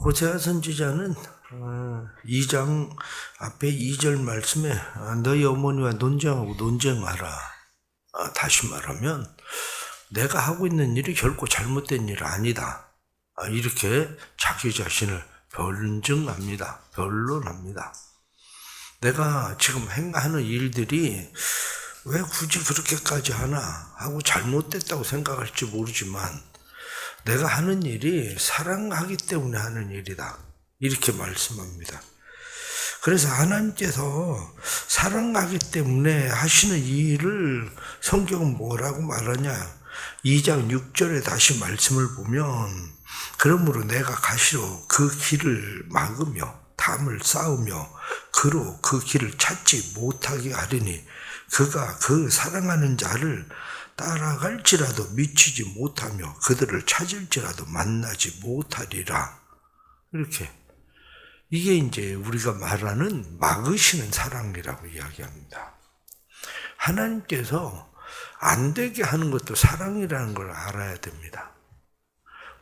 호세아 선지자는 2장 앞에 2절 말씀에 너희 어머니와 논쟁하고 논쟁하라. 다시 말하면 내가 하고 있는 일이 결코 잘못된 일 아니다. 이렇게 자기 자신을 변증합니다. 변론합니다. 내가 지금 행하는 일들이 왜 굳이 그렇게까지 하나 하고 잘못됐다고 생각할지 모르지만 내가 하는 일이 사랑하기 때문에 하는 일이다. 이렇게 말씀합니다. 그래서 하나님께서 사랑하기 때문에 하시는 이 일을 성경은 뭐라고 말하냐? 2장 6절에 다시 말씀을 보면 그러므로 내가 가시로 그 길을 막으며 담을 쌓으며 그로 그 길을 찾지 못하게 하리니 그가 그 사랑하는 자를 따라갈지라도 미치지 못하며 그들을 찾을지라도 만나지 못하리라. 이렇게 이게 이제 우리가 말하는 막으시는 사랑이라고 이야기합니다. 하나님께서 안 되게 하는 것도 사랑이라는 걸 알아야 됩니다.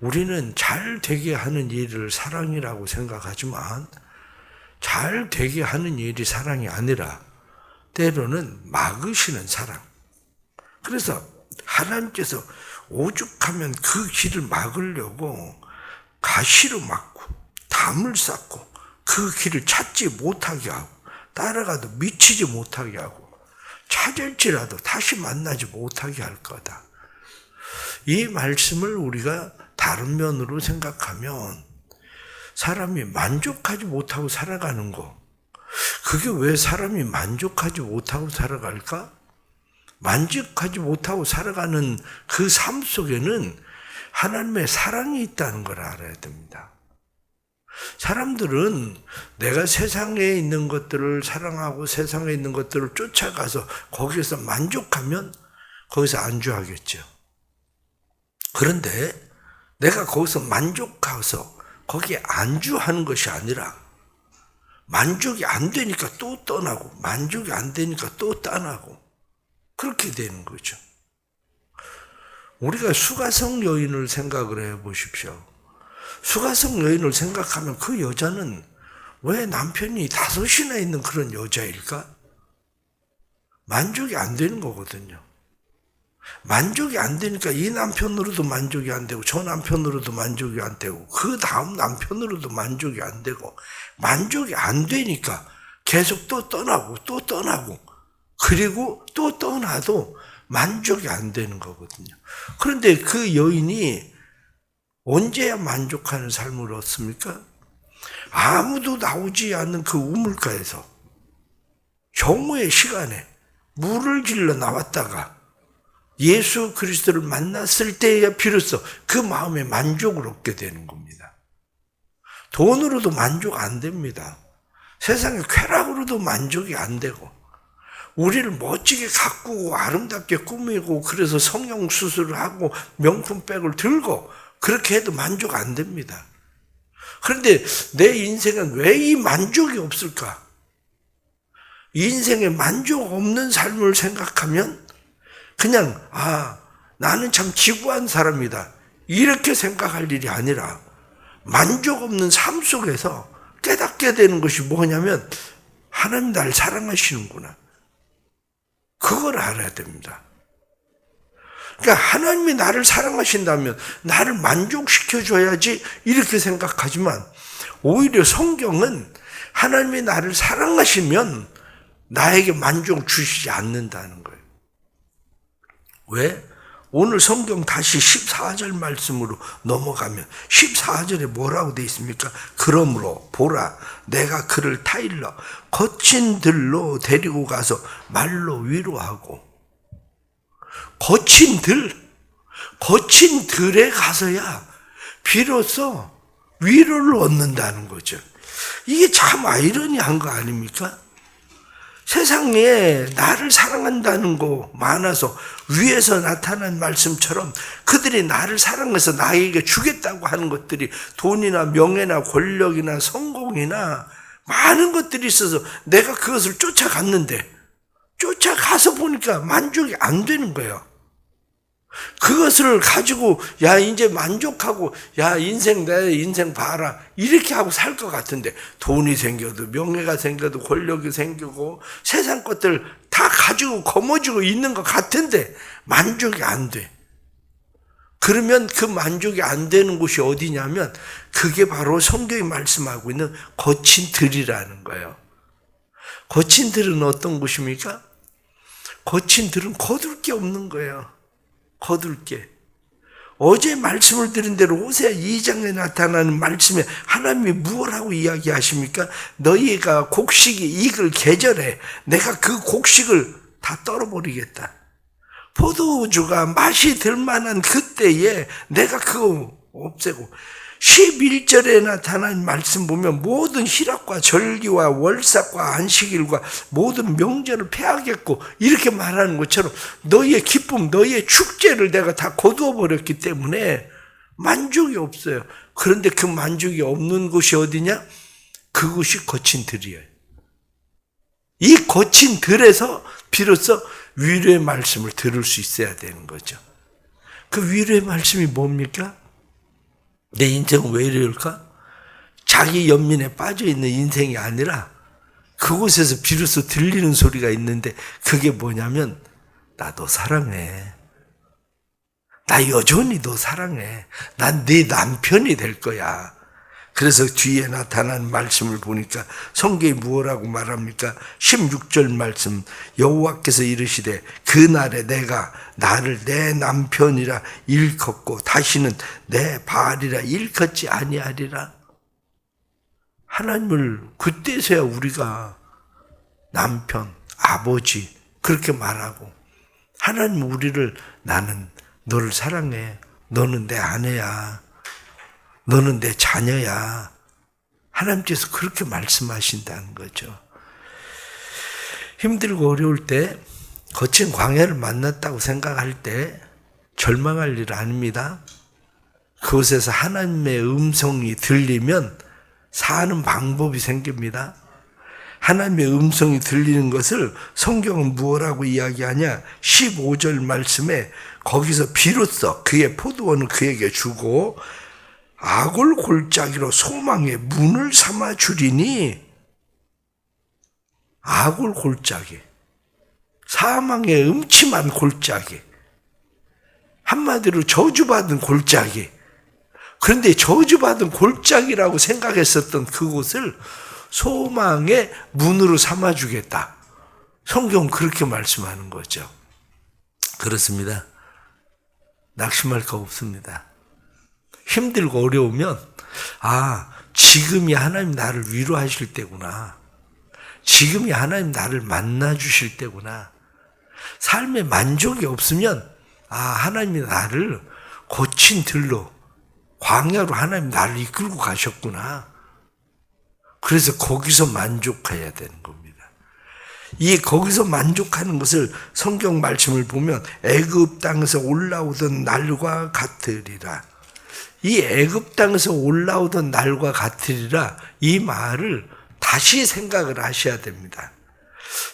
우리는 잘 되게 하는 일을 사랑이라고 생각하지만 잘 되게 하는 일이 사랑이 아니라 때로는 막으시는 사랑. 그래서 하나님께서 오죽하면 그 길을 막으려고 가시로 막고 담을 쌓고 그 길을 찾지 못하게 하고 따라가도 미치지 못하게 하고 찾을지라도 다시 만나지 못하게 할 거다. 이 말씀을 우리가 다른 면으로 생각하면 사람이 만족하지 못하고 살아가는 거, 그게 왜 사람이 만족하지 못하고 살아갈까? 만족하지 못하고 살아가는 그 삶 속에는 하나님의 사랑이 있다는 걸 알아야 됩니다. 사람들은 내가 세상에 있는 것들을 사랑하고 세상에 있는 것들을 쫓아가서 거기에서 만족하면 거기서 안주하겠죠. 그런데 내가 거기서 만족해서 거기에 안주하는 것이 아니라 만족이 안 되니까 또 떠나고 만족이 안 되니까 또 떠나고 그렇게 되는 거죠. 우리가 수가성 여인을 생각을 해 보십시오. 수가성 여인을 생각하면 그 여자는 왜 남편이 5이나 있는 그런 여자일까? 만족이 안 되는 거거든요. 만족이 안 되니까 이 남편으로도 만족이 안 되고 저 남편으로도 만족이 안 되고 그 다음 남편으로도 만족이 안 되고 만족이 안 되니까 계속 또 떠나고 그리고 또 떠나도 만족이 안 되는 거거든요. 그런데 그 여인이 언제야 만족하는 삶을 얻습니까? 아무도 나오지 않는 그 우물가에서 경우의 시간에 물을 길러 나왔다가 예수 그리스도를 만났을 때야 비로소 그 마음에 만족을 얻게 되는 겁니다. 돈으로도 만족 안 됩니다. 세상의 쾌락으로도 만족이 안 되고 우리를 멋지게 가꾸고 아름답게 꾸미고 그래서 성형 수술을 하고 명품백을 들고 그렇게 해도 만족 안 됩니다. 그런데 내 인생은 왜 이 만족이 없을까? 인생에 만족 없는 삶을 생각하면 그냥 나는 참 지구한 사람이다 이렇게 생각할 일이 아니라 만족 없는 삶 속에서 깨닫게 되는 것이 뭐냐면 하나님 나를 사랑하시는구나. 그걸 알아야 됩니다. 그러니까 하나님이 나를 사랑하신다면 나를 만족시켜줘야지 이렇게 생각하지만 오히려 성경은 하나님이 나를 사랑하시면 나에게 만족 주시지 않는다는 거예요. 왜? 오늘 성경 다시 14절 말씀으로 넘어가면 14절에 뭐라고 되어 있습니까? 그러므로 보라 내가 그를 타일러 거친 들로 데리고 가서 말로 위로하고 거친 들에 가서야 비로소 위로를 얻는다는 거죠. 이게 참 아이러니한 거 아닙니까? 세상에 나를 사랑한다는 거 많아서 위에서 나타난 말씀처럼 그들이 나를 사랑해서 나에게 주겠다고 하는 것들이 돈이나 명예나 권력이나 성공이나 많은 것들이 있어서 내가 그것을 쫓아갔는데 쫓아가서 보니까 만족이 안 되는 거예요. 그것을 가지고 야 이제 만족하고 야 인생 내 인생 봐라 이렇게 하고 살 것 같은데, 돈이 생겨도 명예가 생겨도 권력이 생기고 세상 것들 다 가지고 거머쥐고 있는 것 같은데 만족이 안 돼. 그러면 그 만족이 안 되는 곳이 어디냐면 그게 바로 성경이 말씀하고 있는 거친 들이라는 거예요. 거친 들은 어떤 곳입니까? 거친 들은 거둘 게 없는 거예요. 거둘 게. 어제 말씀을 드린 대로 호세아 2장에 나타나는 말씀에 하나님이 무엇하고 이야기하십니까? 너희가 곡식이 익을 계절에 내가 그 곡식을 다 떨어버리겠다. 포도주가 맛이 들 만한 그때에 내가 그거 없애고, 11절에 나타난 말씀 보면 모든 희락과 절기와 월삭과 안식일과 모든 명절을 폐하겠고 이렇게 말하는 것처럼 너희의 기쁨, 너희의 축제를 내가 다 거두어 버렸기 때문에 만족이 없어요. 그런데 그 만족이 없는 곳이 어디냐? 그곳이 거친 들이에요. 이 거친 들에서 비로소 위로의 말씀을 들을 수 있어야 되는 거죠. 그 위로의 말씀이 뭡니까? 내 인생은 왜 이럴까? 자기 연민에 빠져있는 인생이 아니라 그곳에서 비로소 들리는 소리가 있는데 그게 뭐냐면 나 너 사랑해. 나 여전히 너 사랑해. 난 네 남편이 될 거야. 그래서 뒤에 나타난 말씀을 보니까 성경이 무엇라고 말합니까? 16절 말씀, 여호와께서 이르시되 그날에 내가 나를 내 남편이라 일컫고 다시는 내 바알이라 일컫지 아니하리라. 하나님을 그때서야 우리가 남편, 아버지 그렇게 말하고, 하나님 우리를 나는 너를 사랑해. 너는 내 아내야. 너는 내 자녀야. 하나님께서 그렇게 말씀하신다는 거죠. 힘들고 어려울 때, 거친 광야를 만났다고 생각할 때 절망할 일 아닙니다. 그곳에서 하나님의 음성이 들리면 사는 방법이 생깁니다. 하나님의 음성이 들리는 것을 성경은 무엇라고 이야기하냐? 15절 말씀에 거기서 비로소 그의 포도원을 그에게 주고 악을 골짜기로 소망의 문을 삼아 주리니, 악을 골짜기, 사망의 음침한 골짜기, 한마디로 저주받은 골짜기. 그런데 저주받은 골짜기라고 생각했었던 그곳을 소망의 문으로 삼아주겠다. 성경은 그렇게 말씀하는 거죠. 그렇습니다. 낙심할 거 없습니다. 힘들고 어려우면 지금이 하나님 나를 위로하실 때구나. 지금이 하나님 나를 만나주실 때구나. 삶에 만족이 없으면 하나님이 나를 거친 들로, 광야로 하나님 나를 이끌고 가셨구나. 그래서 거기서 만족해야 되는 겁니다. 이 거기서 만족하는 것을 성경 말씀을 보면 애굽 땅에서 올라오던 날과 같으리라. 이 애굽 땅에서 올라오던 날과 같으리라, 이 말을 다시 생각을 하셔야 됩니다.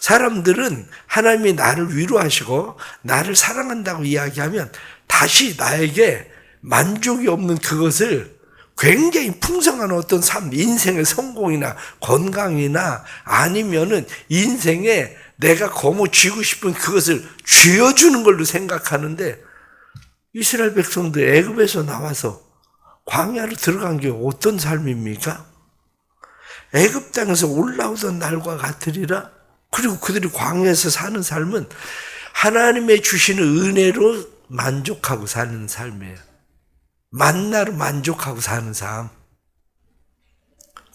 사람들은 하나님이 나를 위로하시고 나를 사랑한다고 이야기하면 다시 나에게 만족이 없는 그것을 굉장히 풍성한 어떤 삶, 인생의 성공이나 건강이나 아니면은 인생에 내가 거머쥐고 싶은 그것을 쥐어주는 걸로 생각하는데, 이스라엘 백성들 애굽에서 나와서 광야로 들어간 게 어떤 삶입니까? 애굽 땅에서 올라오던 날과 같으리라. 그리고 그들이 광야에서 사는 삶은 하나님의 주시는 은혜로 만족하고 사는 삶이에요. 만나로 만족하고 사는 삶.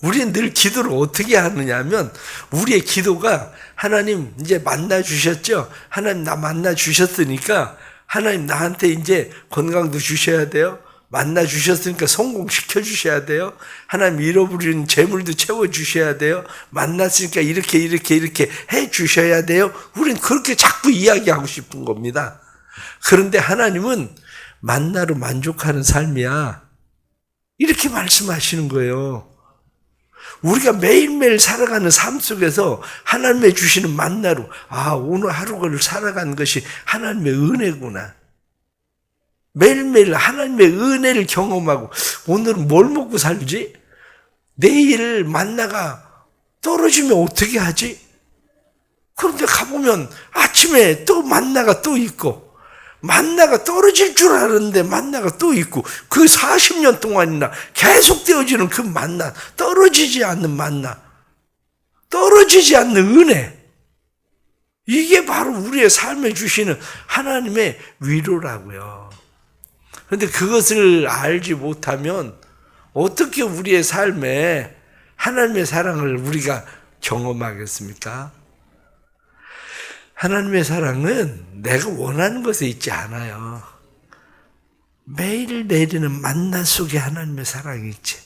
우리는 늘 기도를 어떻게 하느냐면, 우리의 기도가 하나님 이제 만나 주셨죠? 하나님 나 만나 주셨으니까 하나님 나한테 이제 건강도 주셔야 돼요. 만나 주셨으니까 성공시켜 주셔야 돼요. 하나님 잃어버린 재물도 채워 주셔야 돼요. 만났으니까 이렇게 해 주셔야 돼요. 우리는 그렇게 자꾸 이야기하고 싶은 겁니다. 그런데 하나님은 만나로 만족하는 삶이야, 이렇게 말씀하시는 거예요. 우리가 매일매일 살아가는 삶 속에서 하나님의 주시는 만나로 오늘 하루를 살아가는 것이 하나님의 은혜구나. 매일매일 하나님의 은혜를 경험하고 오늘은 뭘 먹고 살지? 내일 만나가 떨어지면 어떻게 하지? 그런데 가보면 아침에 또 만나가 또 있고 만나가 떨어질 줄 알았는데 만나가 또 있고 그 40년 동안이나 계속 되어지는 그 만나, 떨어지지 않는 만나, 떨어지지 않는 은혜, 이게 바로 우리의 삶에 주시는 하나님의 위로라고요. 그런데 그것을 알지 못하면 어떻게 우리의 삶에 하나님의 사랑을 우리가 경험하겠습니까? 하나님의 사랑은 내가 원하는 것에 있지 않아요. 매일 내리는 만나 속에 하나님의 사랑이 있지.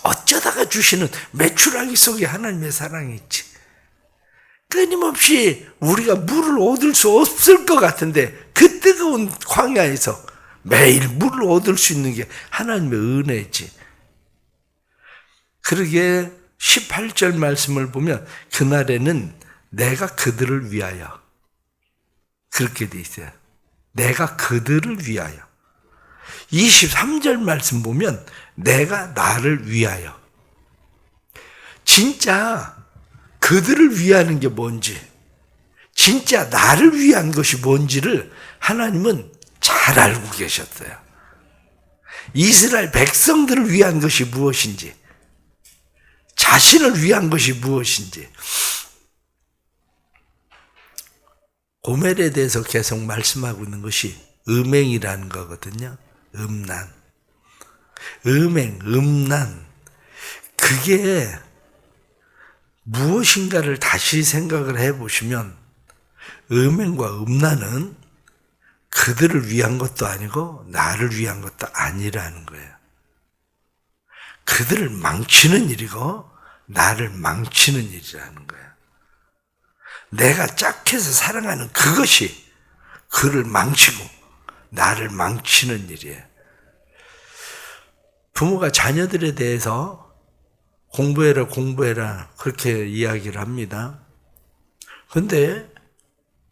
어쩌다가 주시는 메추라기 속에 하나님의 사랑이 있지. 끊임없이 우리가 물을 얻을 수 없을 것 같은데 그 뜨거운 광야에서 매일 물을 얻을 수 있는 게 하나님의 은혜지. 그러게 18절 말씀을 보면 그날에는 내가 그들을 위하여, 그렇게 돼 있어요. 내가 그들을 위하여. 23절 말씀 보면 내가 나를 위하여. 진짜 그들을 위하는 게 뭔지, 진짜 나를 위한 것이 뭔지를 하나님은 잘 알고 계셨어요. 이스라엘 백성들을 위한 것이 무엇인지, 자신을 위한 것이 무엇인지, 고멜에 대해서 계속 말씀하고 있는 것이 음행이라는 거거든요. 음란. 음행, 음란. 그게 무엇인가를 다시 생각을 해보시면 음행과 음란은 그들을 위한 것도 아니고 나를 위한 것도 아니라는 거예요. 그들을 망치는 일이고 나를 망치는 일이라는 거예요. 내가 짝해서 사랑하는 그것이 그를 망치고 나를 망치는 일이에요. 부모가 자녀들에 대해서 공부해라 그렇게 이야기를 합니다. 그런데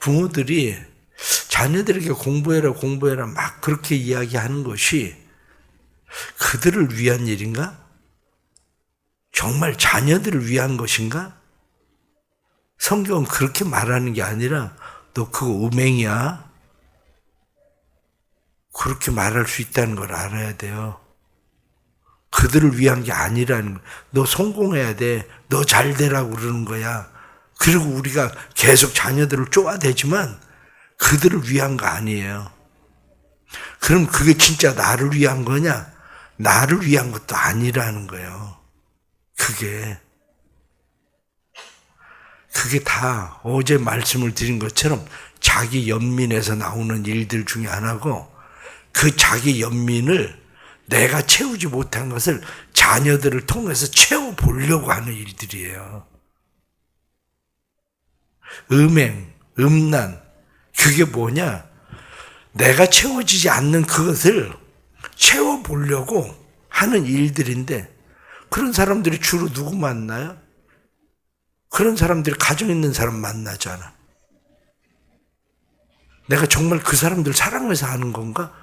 부모들이 자녀들에게 공부해라 막 그렇게 이야기하는 것이 그들을 위한 일인가? 정말 자녀들을 위한 것인가? 성경은 그렇게 말하는 게 아니라 너 그거 음행이야. 그렇게 말할 수 있다는 걸 알아야 돼요. 그들을 위한 게 아니라는 거야. 너 성공해야 돼. 너 잘 되라고 그러는 거야. 그리고 우리가 계속 자녀들을 쪼아대지만 그들을 위한 거 아니에요. 그럼 그게 진짜 나를 위한 거냐? 나를 위한 것도 아니라는 거예요. 그게 다 어제 말씀을 드린 것처럼 자기 연민에서 나오는 일들 중에 하나고, 그 자기 연민을 내가 채우지 못한 것을 자녀들을 통해서 채워보려고 하는 일들이에요. 음행, 음란, 그게 뭐냐? 내가 채워지지 않는 그것을 채워보려고 하는 일들인데, 그런 사람들이 주로 누구 만나요? 그런 사람들이 가정 있는 사람 만나잖아. 내가 정말 그 사람들 사랑해서 하는 건가?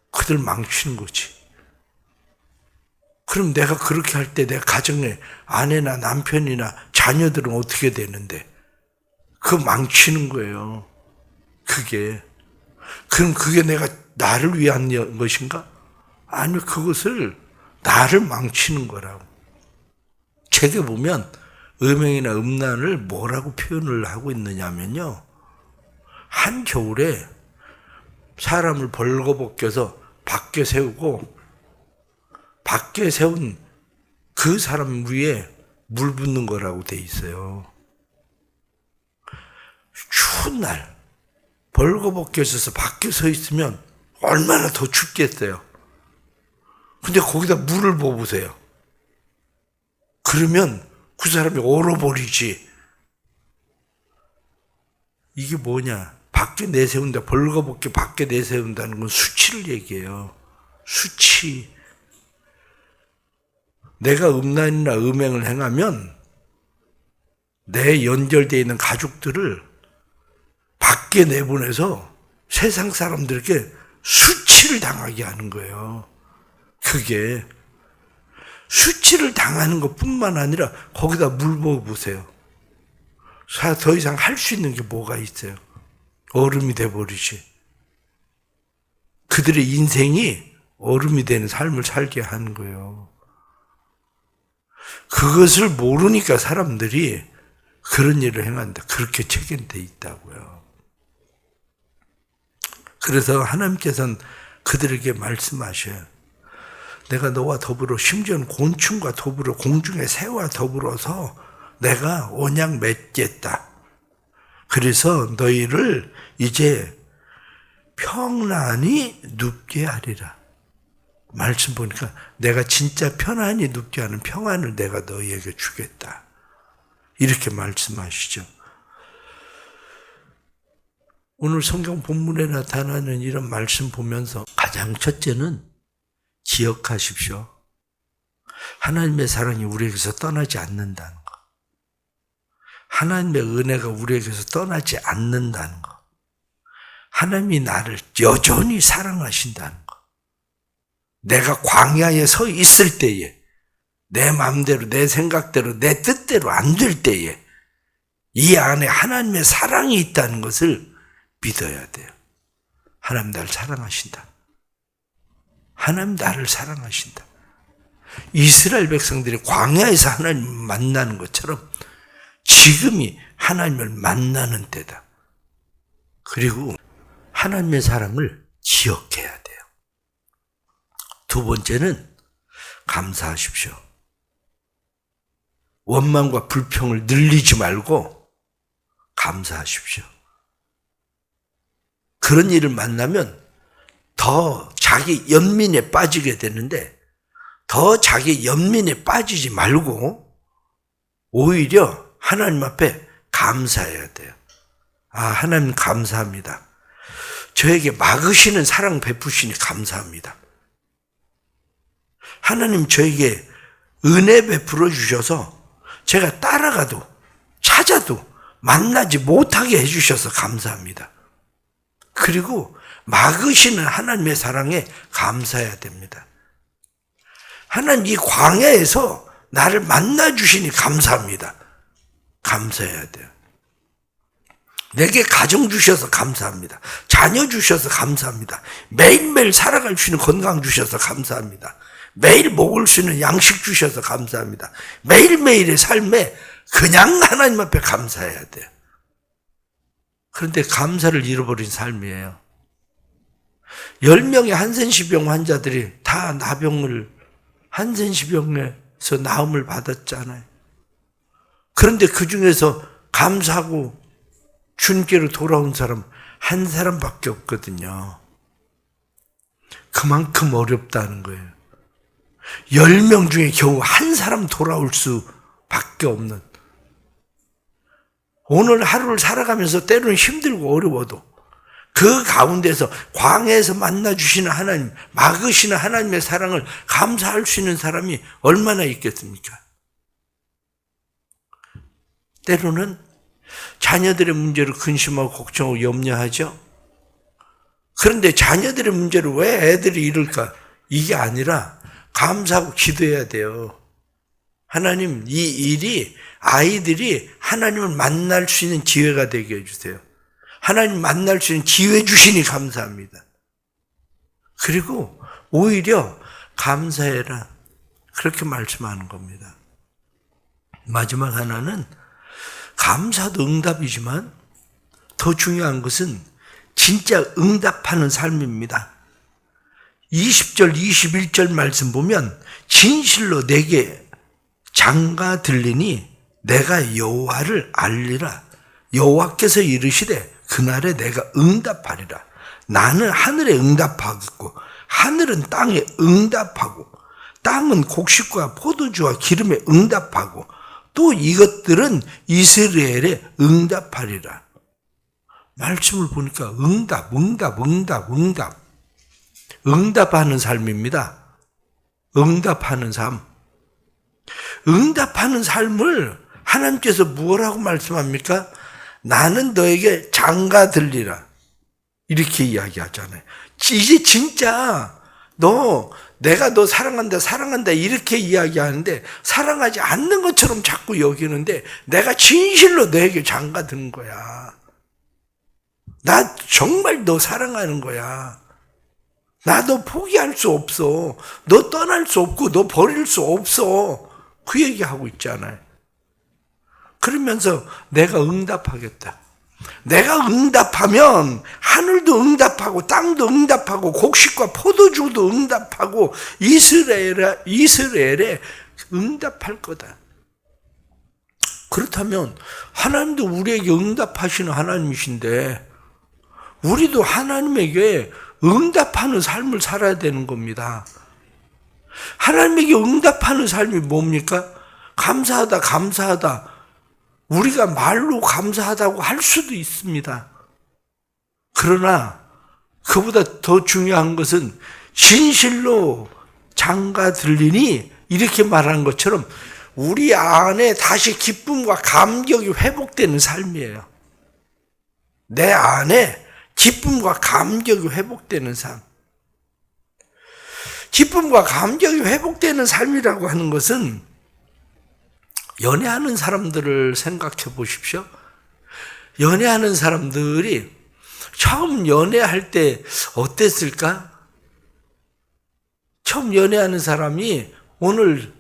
그들 망치는 거지. 그럼 내가 그렇게 할 때 내 가정에 아내나 남편이나 자녀들은 어떻게 되는데? 그거 망치는 거예요. 그럼 그게 내가 나를 위한 것인가? 아니, 그것을 나를 망치는 거라고. 책에 보면 음행이나 음란을 뭐라고 표현을 하고 있느냐면요, 한겨울에 사람을 벌거벗겨서 밖에 세우고 밖에 세운 그 사람 위에 물 붓는 거라고 돼 있어요. 추운 날 벌거벗겨져서 밖에 서 있으면 얼마나 더 춥겠어요. 근데 거기다 물을 부으세요. 그러면 그 사람이 얼어버리지. 이게 뭐냐? 밖에 내세운다, 벌거벗게 밖에 내세운다는 건 수치를 얘기해요. 수치. 내가 음란이나 음행을 행하면 내 연결되어 있는 가족들을 밖에 내보내서 세상 사람들에게 수치를 당하게 하는 거예요. 그게 수치를 당하는 것뿐만 아니라 거기다 물 부어보세요. 더 이상 할 수 있는 게 뭐가 있어요? 얼음이 돼버리지. 그들의 인생이 얼음이 되는 삶을 살게 하는 거예요. 그것을 모르니까 사람들이 그런 일을 행한다. 그렇게 책임돼 있다고요. 그래서 하나님께서는 그들에게 말씀하셔요. 내가 너와 더불어 심지어는 곤충과 더불어 공중의 새와 더불어서 내가 언약 맺겠다. 그래서 너희를 이제 평안히 눕게 하리라. 말씀 보니까 내가 진짜 편안히 눕게 하는 평안을 내가 너희에게 주겠다. 이렇게 말씀하시죠. 오늘 성경 본문에 나타나는 이런 말씀 보면서 가장 첫째는 기억하십시오. 하나님의 사랑이 우리에게서 떠나지 않는다는 것. 하나님의 은혜가 우리에게서 떠나지 않는다는 것. 하나님이 나를 여전히 사랑하신다는 것. 내가 광야에 서 있을 때에 내 마음대로 내 생각대로 내 뜻대로 안 될 때에 이 안에 하나님의 사랑이 있다는 것을 믿어야 돼요. 하나님 나를 사랑하신다. 하나님 나를 사랑하신다. 이스라엘 백성들이 광야에서 하나님을 만나는 것처럼 지금이 하나님을 만나는 때다. 그리고 하나님의 사랑을 기억해야 돼요. 두 번째는 감사하십시오. 원망과 불평을 늘리지 말고 감사하십시오. 그런 일을 만나면 더 자기 연민에 빠지게 되는데 더 자기 연민에 빠지지 말고 오히려 하나님 앞에 감사해야 돼요. 아, 하나님 감사합니다. 저에게 막으시는 사랑 베푸시니 감사합니다. 하나님 저에게 은혜 베풀어 주셔서 제가 따라가도 찾아도 만나지 못하게 해주셔서 감사합니다. 그리고 막으시는 하나님의 사랑에 감사해야 됩니다. 하나님 이 광야에서 나를 만나주시니 감사합니다. 감사해야 돼요. 내게 가정 주셔서 감사합니다. 자녀 주셔서 감사합니다. 매일매일 살아갈 수 있는 건강 주셔서 감사합니다. 매일 먹을 수 있는 양식 주셔서 감사합니다. 매일매일의 삶에 그냥 하나님 앞에 감사해야 돼요. 그런데 감사를 잃어버린 삶이에요. 10명의 한센시병 환자들이 다 나병을 한센시병에서 나음을 받았잖아요. 그런데 그 중에서 감사하고 주님께로 돌아온 사람 한 사람밖에 없거든요. 그만큼 어렵다는 거예요. 10명 중에 겨우 한 사람 돌아올 수밖에 없는, 오늘 하루를 살아가면서 때로는 힘들고 어려워도 그 가운데서 광야에서 만나주시는 하나님, 막으시는 하나님의 사랑을 감사할 수 있는 사람이 얼마나 있겠습니까? 때로는 자녀들의 문제로 근심하고 걱정하고 염려하죠. 그런데 자녀들의 문제로 왜 애들이 이럴까? 이게 아니라 감사하고 기도해야 돼요. 하나님, 이 일이 아이들이 하나님을 만날 수 있는 기회가 되게 해주세요. 하나님 만날 수 있는 기회 주시니 감사합니다. 그리고 오히려 감사해라. 그렇게 말씀하는 겁니다. 마지막 하나는 감사도 응답이지만 더 중요한 것은 진짜 응답하는 삶입니다. 20절, 21절 말씀 보면 진실로 내게 장가 들리니 내가 여호와를 알리라. 여호와께서 이르시되 그날에 내가 응답하리라. 나는 하늘에 응답하겠고 하늘은 땅에 응답하고 땅은 곡식과 포도주와 기름에 응답하고 또 이것들은 이스라엘에 응답하리라. 말씀을 보니까 응답하는 삶입니다. 응답하는 삶. 응답하는 삶을 하나님께서 무엇라고 말씀합니까? 나는 너에게 장가 들리라. 이렇게 이야기하잖아요. 이제 진짜 내가 너 사랑한다 이렇게 이야기하는데 사랑하지 않는 것처럼 자꾸 여기는데 내가 진실로 너에게 장가든 거야. 나 정말 너 사랑하는 거야. 나 너 포기할 수 없어. 너 떠날 수 없고 너 버릴 수 없어. 그 얘기하고 있잖아요. 그러면서 내가 응답하겠다. 내가 응답하면 하늘도 응답하고 땅도 응답하고 곡식과 포도주도 응답하고 이스라엘에 응답할 거다. 그렇다면 하나님도 우리에게 응답하시는 하나님이신데 우리도 하나님에게 응답하는 삶을 살아야 되는 겁니다. 하나님에게 응답하는 삶이 뭡니까? 감사하다. 우리가 말로 감사하다고 할 수도 있습니다. 그러나 그보다 더 중요한 것은 진실로 장가 들리니 이렇게 말하는 것처럼 우리 안에 다시 기쁨과 감격이 회복되는 삶이에요. 내 안에 기쁨과 감격이 회복되는 삶. 기쁨과 감격이 회복되는 삶이라고 하는 것은 연애하는 사람들을 생각해 보십시오. 연애하는 사람들이 처음 연애할 때 어땠을까? 처음 연애하는 사람이 오늘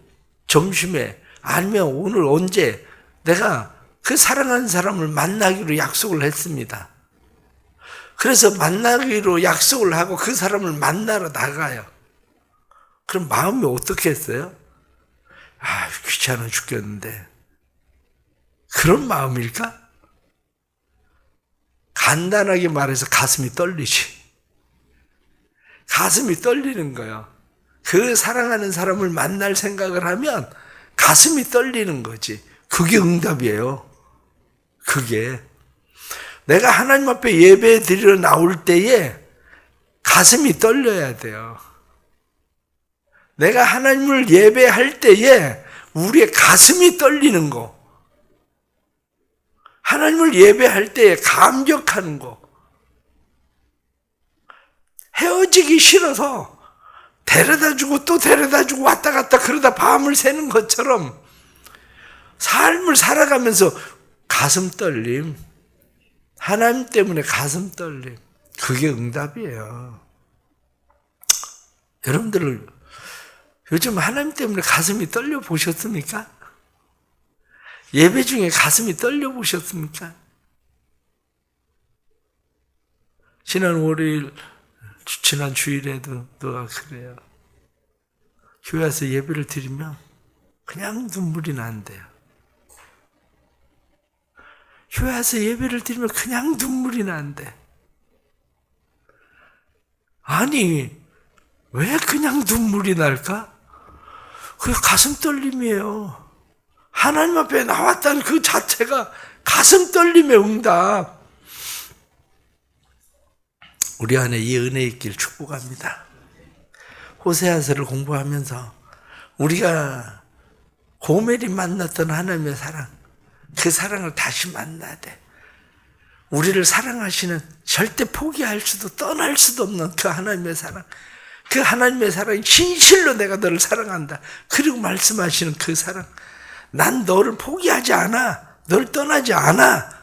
점심에 아니면 오늘 언제 내가 그 사랑하는 사람을 만나기로 약속을 했습니다. 그래서 만나기로 약속을 하고 그 사람을 만나러 나가요. 그럼 마음이 어떻게 했어요? 귀찮아 죽겠는데. 그런 마음일까? 간단하게 말해서 가슴이 떨리지. 가슴이 떨리는 거예요. 그 사랑하는 사람을 만날 생각을 하면 가슴이 떨리는 거지. 그게 응답이에요. 그게. 내가 하나님 앞에 예배 드리러 나올 때에 가슴이 떨려야 돼요. 내가 하나님을 예배할 때에 우리의 가슴이 떨리는 거. 하나님을 예배할 때에 감격하는 거. 헤어지기 싫어서 데려다주고 또 데려다주고 왔다 갔다 그러다 밤을 새는 것처럼 삶을 살아가면서 가슴 떨림. 하나님 때문에 가슴 떨림. 그게 응답이에요. 여러분들 요즘 하나님 때문에 가슴이 떨려 보셨습니까? 예배 중에 가슴이 떨려 보셨습니까? 지난 월요일, 지난 주일에도 너가 그래요. 교회 와서 예배를 드리면 그냥 눈물이 난대요. 교회 와서 예배를 드리면 그냥 눈물이 난대. 아니, 왜 그냥 눈물이 날까? 그게 가슴 떨림이에요. 하나님 앞에 나왔다는 그 자체가 가슴 떨림의 응답. 우리 안에 이 은혜 있길 축복합니다. 호세아서를 공부하면서 우리가 고멜이 만났던 하나님의 사랑, 그 사랑을 다시 만나야 돼. 우리를 사랑하시는 절대 포기할 수도 떠날 수도 없는 그 하나님의 사랑. 그 하나님의 사랑이 진실로 내가 너를 사랑한다. 그리고 말씀하시는 그 사랑. 난 너를 포기하지 않아. 너를 떠나지 않아.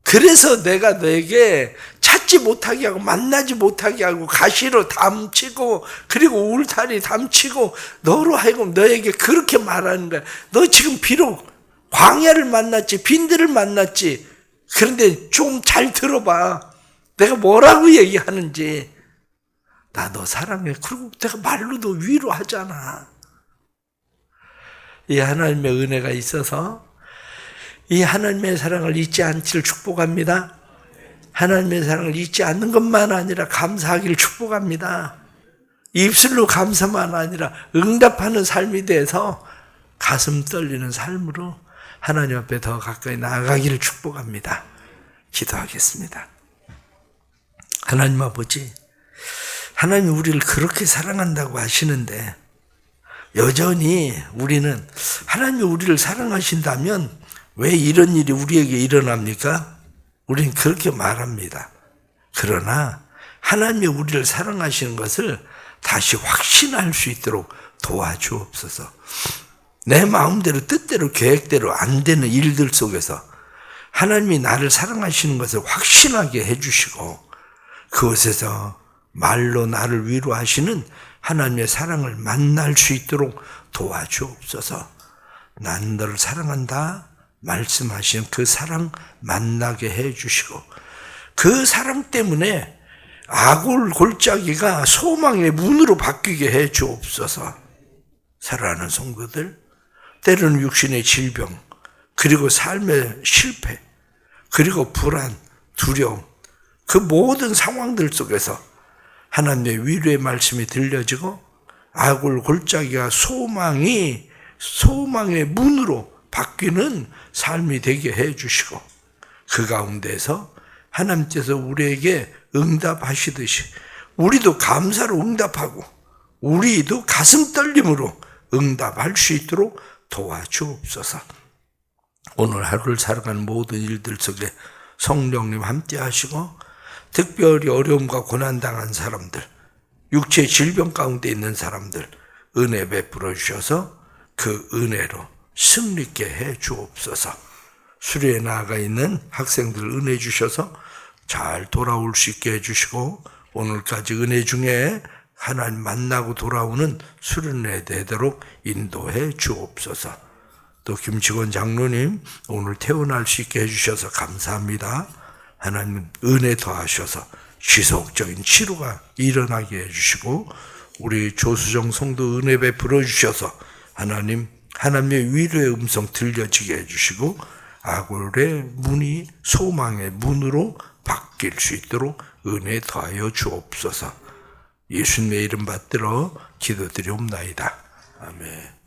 그래서 내가 너에게 찾지 못하게 하고 만나지 못하게 하고 가시로 담치고 그리고 울타리 담치고 너로 하여금 너에게 그렇게 말하는 거야. 너 지금 비록 광야를 만났지 빈들을 만났지. 그런데 좀 잘 들어봐. 내가 뭐라고 얘기하는지. 나 너 사랑해. 그리고 내가 말로도 위로하잖아. 이 하나님의 은혜가 있어서 이 하나님의 사랑을 잊지 않기를 축복합니다. 하나님의 사랑을 잊지 않는 것만 아니라 감사하기를 축복합니다. 입술로 감사만 아니라 응답하는 삶이 돼서 가슴 떨리는 삶으로 하나님 앞에 더 가까이 나아가기를 축복합니다. 기도하겠습니다. 하나님 아버지, 하나님이 우리를 그렇게 사랑한다고 하시는데 여전히 우리는 하나님이 우리를 사랑하신다면 왜 이런 일이 우리에게 일어납니까? 우리는 그렇게 말합니다. 그러나 하나님이 우리를 사랑하시는 것을 다시 확신할 수 있도록 도와주옵소서. 내 마음대로 뜻대로 계획대로 안 되는 일들 속에서 하나님이 나를 사랑하시는 것을 확신하게 해주시고 그곳에서 말로 나를 위로하시는 하나님의 사랑을 만날 수 있도록 도와주옵소서. 나는 너를 사랑한다 말씀하시는 그 사랑 만나게 해주시고 그 사랑 때문에 아골 골짜기가 소망의 문으로 바뀌게 해주옵소서. 사랑하는 성도들, 때로는 육신의 질병, 그리고 삶의 실패, 그리고 불안, 두려움, 그 모든 상황들 속에서 하나님의 위로의 말씀이 들려지고 아골 골짜기가 소망의 문으로 바뀌는 삶이 되게 해주시고 그 가운데서 하나님께서 우리에게 응답하시듯이 우리도 감사로 응답하고 우리도 가슴 떨림으로 응답할 수 있도록 도와주옵소서. 오늘 하루를 살아가는 모든 일들 속에 성령님 함께 하시고 특별히 어려움과 고난당한 사람들, 육체 질병 가운데 있는 사람들 은혜 베풀어 주셔서 그 은혜로 승리케 해 주옵소서. 수료에 나아가 있는 학생들 은혜 주셔서 잘 돌아올 수 있게 해주시고 오늘까지 은혜 중에 하나님 만나고 돌아오는 수련회 되도록 인도해 주옵소서. 또 김치권 장로님 오늘 퇴원할 수 있게 해주셔서 감사합니다. 하나님 은혜 더하셔서 지속적인 치료가 일어나게 해주시고 우리 조수정 성도 은혜 베풀어 주셔서 하나님의 위로의 음성 들려지게 해주시고 아골의 문이 소망의 문으로 바뀔 수 있도록 은혜 더하여 주옵소서. 예수님의 이름 받들어 기도드리옵나이다. 아멘.